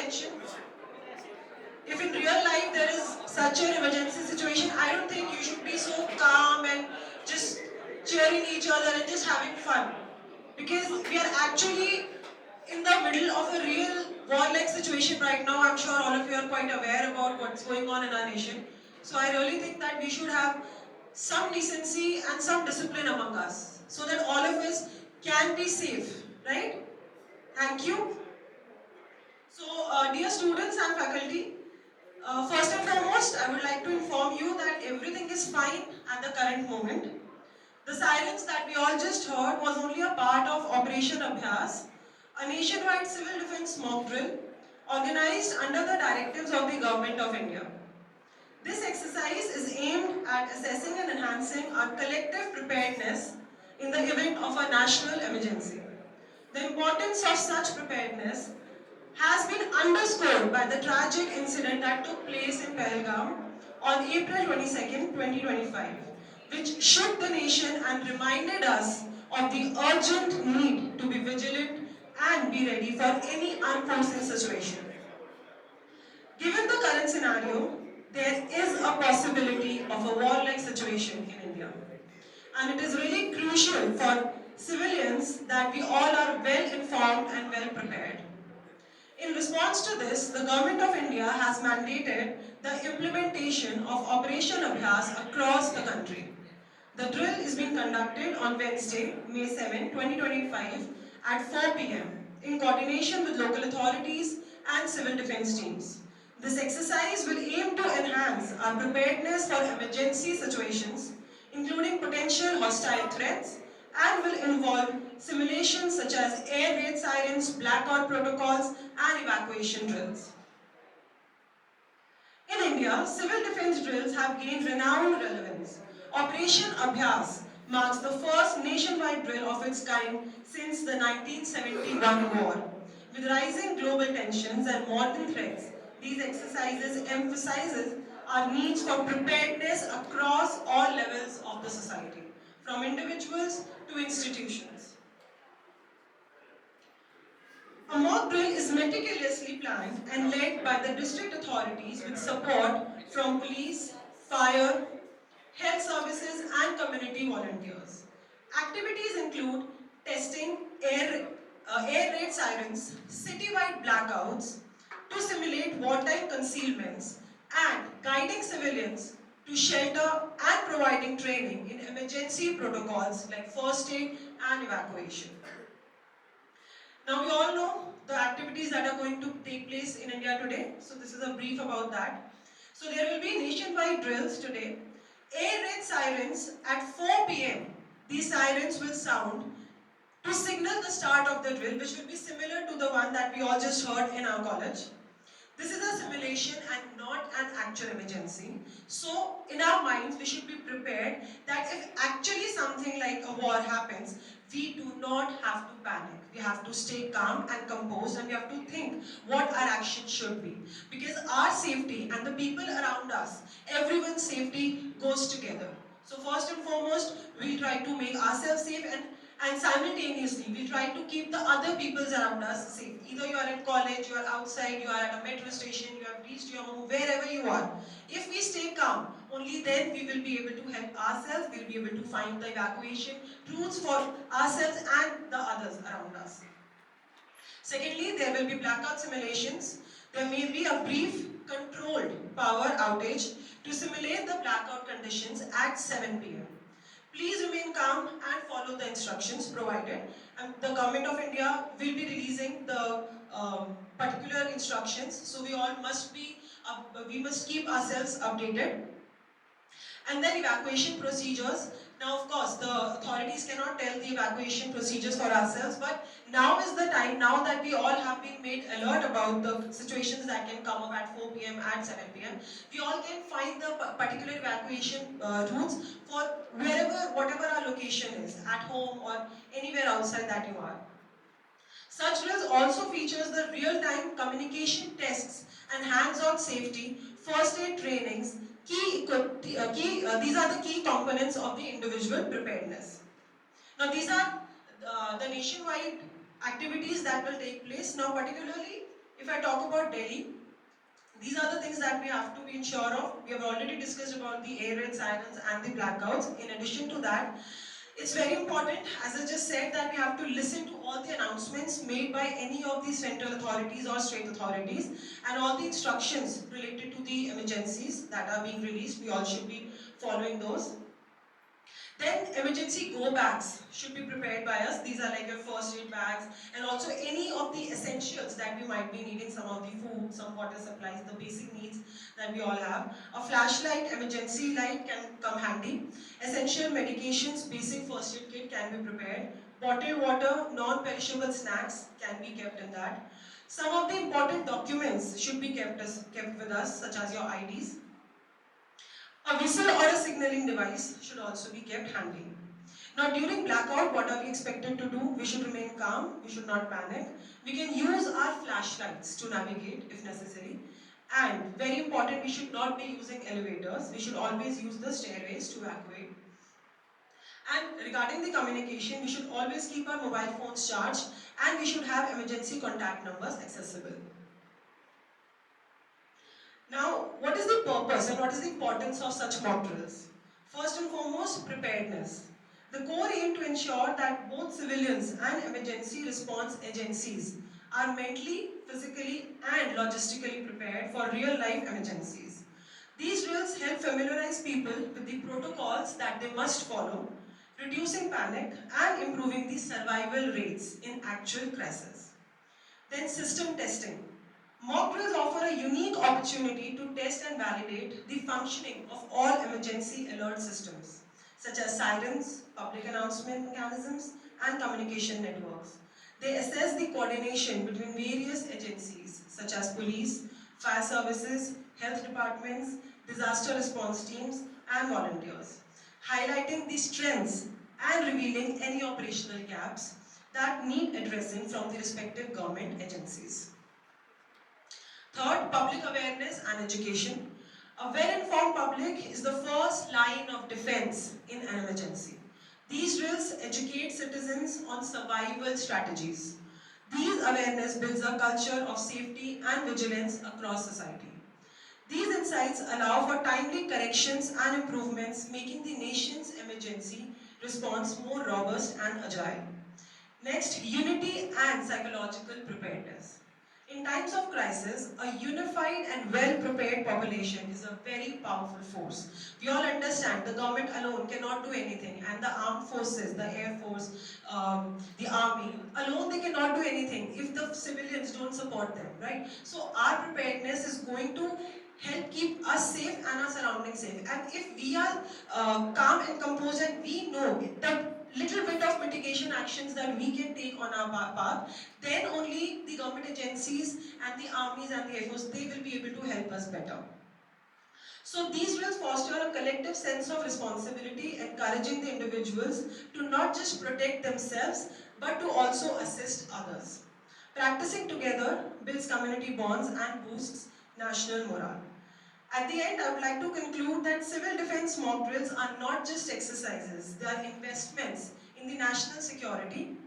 tension. If in real life there is such an emergency situation, I don't think you should be so calm and just cheering each other and just having fun. Because we are actually in the middle of a real war-like situation right now. I'm sure all of you are quite aware about what's going on in our nation. So I really think that we should have some decency and some discipline among us so that all of us can be safe, right? Thank you. So, dear students and faculty, first and foremost, I would like to inform you that everything is fine at the current moment. The sirens that we all just heard was only a part of Operation Abhyas, a nationwide civil defense mock drill organized under the directives of the Government of India. This exercise is aimed at assessing and enhancing our collective preparedness in the event of a national emergency. The importance of such preparedness has been underscored by the tragic incident that took place in Pahalgam on April 22, 2025, which shook the nation and reminded us of the urgent need to be vigilant and be ready for any unforeseen situation. Given the current scenario, there is a possibility of a war-like situation in India. And it is really crucial for civilians that we all are well informed and well prepared. In response to this, the Government of India has mandated the implementation of Operation Abhyas across the country. The drill is being conducted on Wednesday, May 7, 2025 at 4 p.m. in coordination with local authorities and civil defense teams. This exercise will aim to enhance our preparedness for emergency situations, including potential hostile threats, and will involve simulations such as air raid sirens, blackout protocols, and evacuation drills. In India, civil defense drills have gained renowned relevance. Operation Abhyas marks the first nationwide drill of its kind since the 1971 war. With rising global tensions and modern threats, these exercises emphasizes our needs for preparedness across all levels of the society, from individuals to institutions. A mock drill is meticulously planned and led by the district authorities with support from police, fire, health services and community volunteers. Activities include testing air raid sirens, citywide blackouts to simulate wartime concealments, and guiding civilians to shelter and providing training in emergency protocols like first aid and evacuation. Now we all know the activities that are going to take place in India today. So this is a brief about that. So there will be nationwide drills today. Air raid sirens at 4 p.m. These sirens will sound to signal the start of the drill, which will be similar to the one that we all just heard in our college. This is a simulation and not an actual emergency. So in our minds, we should be prepared that if actually something like a war happens, we do not have to panic. We have to stay calm and composed, and we have to think what our action should be. Because our safety and the people around us, everyone's safety goes together. So first and foremost, we try to make ourselves safe, and simultaneously we try to keep the other peoples around us safe. Either you are in college, you are outside, you are at a metro station, you have reached your home, wherever you are. If we stay calm, only then we will be able to help ourselves, we will be able to find the evacuation routes for ourselves and the others around us. Secondly, there will be blackout simulations. There may be a brief controlled power outage to simulate the blackout conditions at 7 p.m. Please remain calm and follow the instructions provided. And the Government of India will be releasing the particular instructions. So we all must we must keep ourselves updated. And then evacuation procedures. Now, of course, the authorities cannot tell the evacuation procedures for ourselves, but now is the time, now that we all have been made alert about the situations that can come up at 4 p.m. and 7 p.m., we all can find the particular evacuation routes for whatever our location is, at home or anywhere outside that you are. Such drills also features the real-time communication tests and hands-on safety, first aid trainings. These are the key components of the individual preparedness. Now these are the nationwide activities that will take place. Now particularly If I talk about Delhi, these are the things that we have to be sure of. We have already discussed about the air raid sirens and the blackouts. In addition to that, it's very important, as I just said, that we have to listen to all the announcements made by any of the central authorities or state authorities, and all the instructions related to the emergencies that are being released. We all should be following those. Then emergency go bags should be prepared by us. These are like your first aid bags and also any of the essentials that we might be needing, some of the food, some water supplies, the basic needs that we all have. A flashlight, emergency light can come handy. Essential medications, basic first aid kit can be prepared. Bottled water, non-perishable snacks can be kept in that. Some of the important documents should be kept with us, such as your IDs. A whistle or a signaling device should also be kept handy. Now during blackout, what are we expected to do? We should remain calm, we should not panic. We can use our flashlights to navigate if necessary. And very important, we should not be using elevators. We should always use the stairways to evacuate. And regarding the communication, we should always keep our mobile phones charged and we should have emergency contact numbers accessible. Now, what is the purpose and what is the importance of such mock drills? First and foremost, preparedness. The core aim to ensure that both civilians and emergency response agencies are mentally, physically, and logistically prepared for real-life emergencies. These drills help familiarize people with the protocols that they must follow, reducing panic and improving the survival rates in actual crises. Then system testing. Mock drills offer a unique opportunity to test and validate the functioning of all emergency alert systems, such as sirens, public announcement mechanisms, and communication networks. They assess the coordination between various agencies, such as police, fire services, health departments, disaster response teams, and volunteers, highlighting the strengths and revealing any operational gaps that need addressing from the respective government agencies. Third, public awareness and education. A well-informed public is the first line of defense in an emergency. These drills educate citizens on survival strategies. These awareness builds a culture of safety and vigilance across society. These insights allow for timely corrections and improvements, making the nation's emergency response more robust and agile. Next, unity and psychological preparedness. In times of crisis, a unified and well-prepared population is a very powerful force. We all understand the government alone cannot do anything, and the armed forces, the air force, the army, alone they cannot do anything if the civilians don't support them, right? So our preparedness is going to help keep us safe and our surroundings safe. And if we are calm and composed and we know the little bit of mitigation actions that we can take on our path, then only the government agencies and the armies and the air force, they will be able to help us better. So these drills foster a collective sense of responsibility, encouraging the individuals to not just protect themselves, but to also assist others. Practicing together builds community bonds and boosts national morale. At the end, I would like to conclude that civil defense mock drills are not just exercises, they are investments in the national security,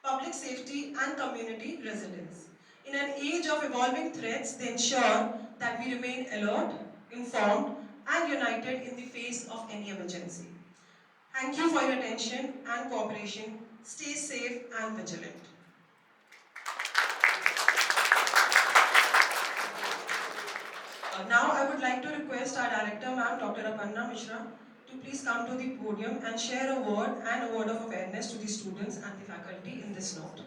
public safety, and community resilience. In an age of evolving threats, they ensure that we remain alert, informed, and united in the face of any emergency. Thank you for your attention and cooperation. Stay safe and vigilant. Now I would like to request our director, ma'am, Dr. Aparna Mishra, to please come to the podium and share a word and a word of awareness to the students and the faculty in this note.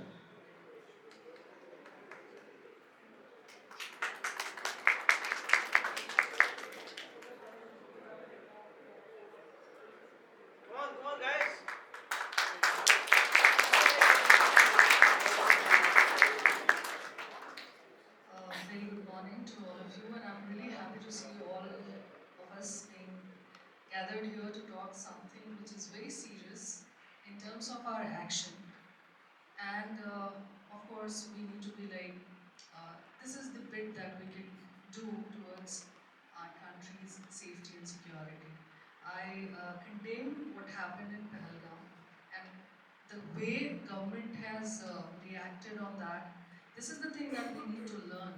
Come on, guys. Very good morning to all of you, and I'm really happy to see all of us being gathered here to talk something which is very serious in terms of our action. And of course, we need to be like, this is the bit that we can do towards our country's safety and security. I condemn what happened in Pahalgam, and the way government has reacted on that This is the thing that we need to learn.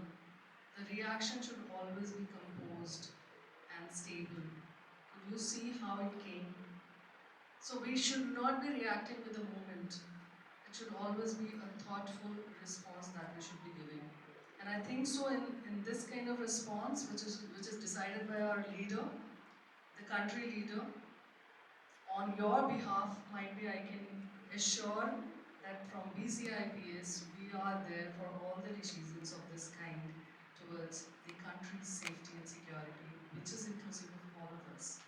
The reaction should always be composed and stable. Could you see how it came? So we should not be reacting with the moment. It should always be a thoughtful response that we should be giving. And I think so in this kind of response, which is decided by our leader, the country leader, on your behalf, might be I can assure that from BCIPS, we are there for all the decisions of this kind towards the country's safety and security, which is inclusive of all of us.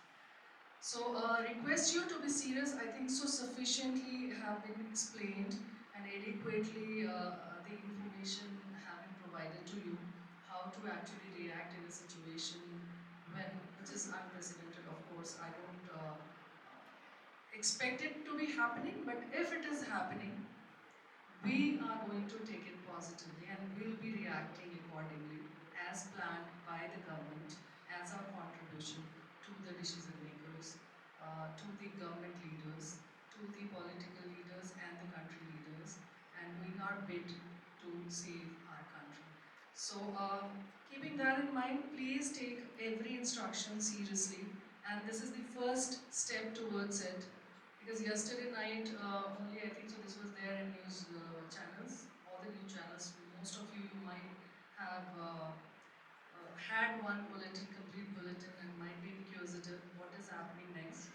So, request you to be serious. I think so sufficiently have been explained and adequately the information have been provided to you how to actually react in a situation which is unprecedented. Of course, I don't expect it to be happening, but if it is happening, we are going to take it positively and we'll be reacting accordingly as planned by the government as our contribution to the decision makers, to the government leaders, to the political leaders and the country leaders, and doing our bit to save our country. So, keeping that in mind, please take every instruction seriously, and this is the first step towards it, because yesterday night only, I think so, this was there in news channels, all the news channels. Most of you might have had one bulletin, complete bulletin, and might be inquisitive what is happening next.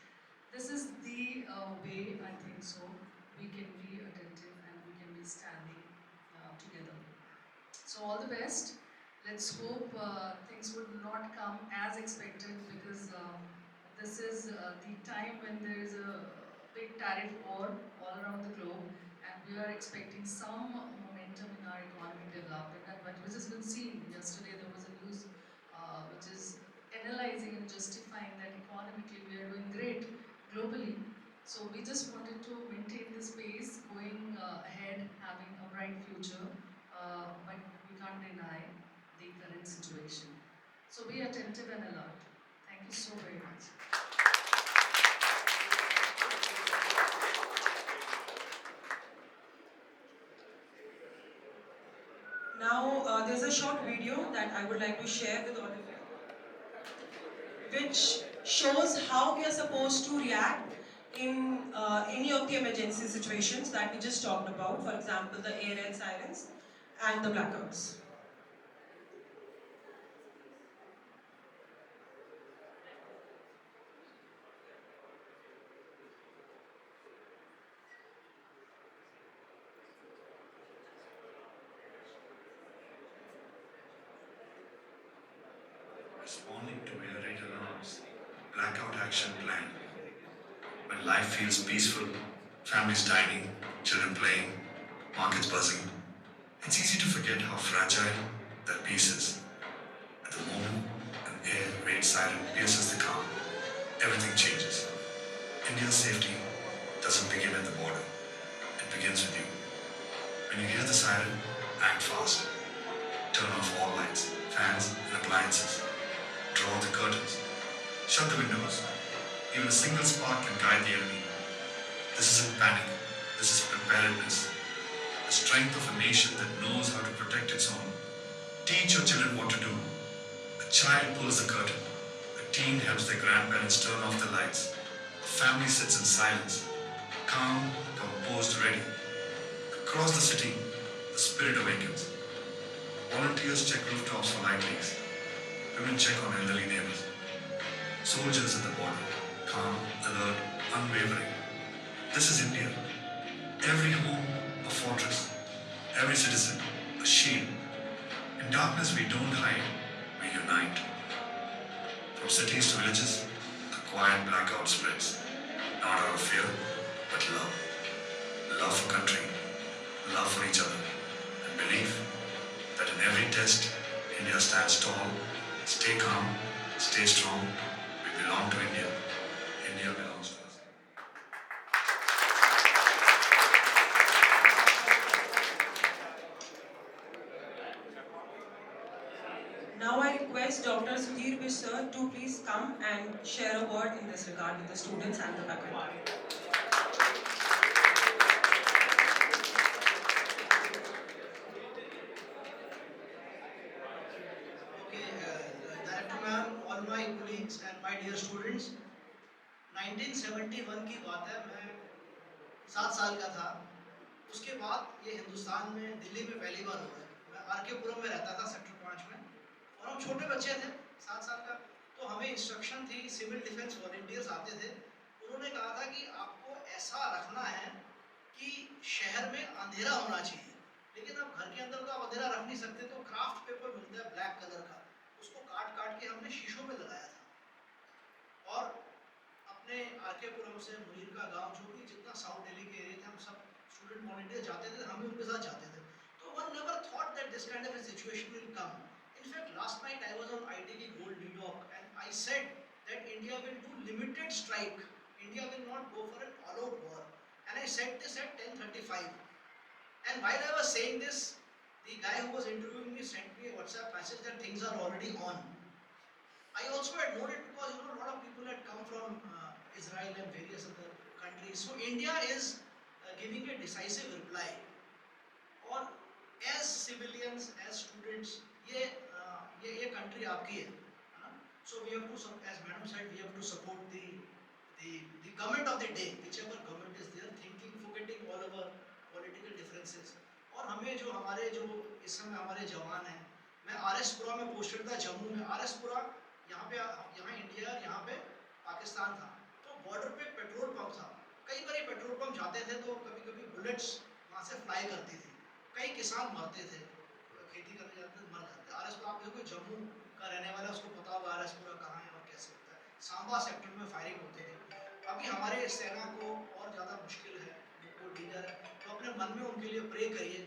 This is the way, I think so, we can be attentive and we can be standing together. So all the best. Let's hope things would not come as expected, because this is the time when there is a big tariff war all around the globe, and we are expecting some momentum in our economic development, and which has been seen yesterday. There was a news which is analyzing and justifying that economically we are doing great globally. So we just wanted to maintain this pace, going ahead, having a bright future, but we can't deny the current situation. So be attentive and alert. Thank you so very much. Now, there's a short video that I would like to share with all of you, which shows how we are supposed to react in any of the emergency situations that we just talked about. For example, the air raid sirens and the blackouts. Responding to air raid alarms, blackout action plan. When life feels peaceful, families dining, children playing, markets buzzing, it's easy to forget how fragile that peace is. At the moment an air raid siren pierces the calm, everything changes. India's safety doesn't begin at the border, it begins with you. When you hear the siren, act fast. Turn off all lights, fans, and appliances. Draw the curtains. Shut the windows. Even a single spark can guide the enemy. This isn't panic. This is preparedness. The strength of a nation that knows how to protect its own. Teach your children what to do. A child pulls the curtain. A teen helps their grandparents turn off the lights. A family sits in silence, calm, composed, ready. Across the city, the spirit awakens. Volunteers check rooftops for light leaks. Women check on elderly neighbors. Soldiers at the border, calm, alert, unwavering. This is India. Every home, a fortress. Every citizen, a shield. In darkness, we don't hide, we unite. From cities to villages, a quiet blackout spreads. Not out of fear, but love. Love for country, love for each other, and belief that in every test, India stands tall. Stay calm, stay strong. We belong to India. India belongs to us. Now I request Dr. Sudhir Bish sir to please come and share a word in this regard with the students and the faculty. Director ma'am, all my colleagues and my dear students, 1971 की बात है, मैं 7 साल का था। उसके बाद ये हिंदुस्तान में दिल्ली में पहली बार हुआ है। मैं आर के पुरम में रहता था सेक्टर 5 में, और हम छोटे बच्चे थे, 7 साल का। तो हमें इंस्ट्रक्शन थी, सिविल डिफेंस वॉलेंटियर्स आते थे, उन्होंने कहा था कि आपको ऐसा रखना है कि शहर में अंधेरा होना चाहिए। लेकिन अब घर के अंदर तो आप अंधेरा रख नहीं सकते, तो क्राफ्ट पेपर मिलता है ब्लैक कलर का, उसको काट काट के हमने शीशों में लगाया था। और अपने आरकेपुरम से मुनीर का गांव, जो भी जितना साउथ दिल्ली के एरिया थे, हम सब स्टूडेंट वॉलंटियर जाते थे, हम भी उनके साथ जाते थे। तो one never thought that this kind of a situation will come. In fact last night I was on ITV gold New York and I said that India will do limited strike, India will not go for an all out war, and I said this at 10:35. And while I was saying this, the guy who was interviewing me sent me a WhatsApp message that things are already on. I also had known it because a lot of people had come from Israel and various other countries. So India is giving a decisive reply. और as civilians, as students, ये country आपकी है ना? So we have to, as Madam said, we have to support the government of the day, whichever government is there, thinking, forgetting all our political differences. और हमें जो हमारे जो इस समय हमारे जवान हैं, मैं आरएसपुरा में पोस्टेड था, जम्मू में। आरएसपुरा यहाँ पे, यहाँ इंडिया, यहाँ पे पाकिस्तान था। तो बॉर्डर पे पेट्रोल पंप था। कई बार पेट्रोल पंप जाते थे तो कभी कभी बुलेट्स वहाँ से फ्लाई करती थी, कई किसान मरते थे, खेती करने जाते थे, मर जाते। आरएसपुरा, आप देखो जम्मू का रहने वाला, उसको पता होगा आरएसपुरा कहाँ है और कैसे होता है। सांबा सेक्टर में फायरिंग होती थी। अभी हमारे सेना को और ज़्यादा मुश्किल है, उनको डीलर है, तो अपने मन में उनके लिए प्रे करिए,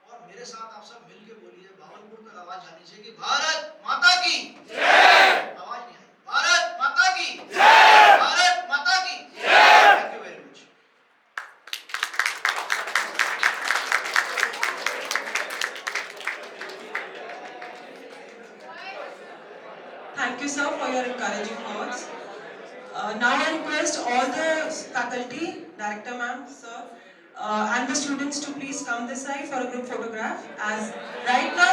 और मेरे साथ आप सब मिल के बोलिए, भावलपुर तक आवाज़ जानी चाहिए कि भारत माता की जय। आवाज़ नहीं आई, भारत माता की जय, भारत माता की जय। Thank you very much. Thank you, sir, for your encouraging words. Now I request all the faculty, director ma'am, sir, and the students to please come this side for a group photograph. As right now.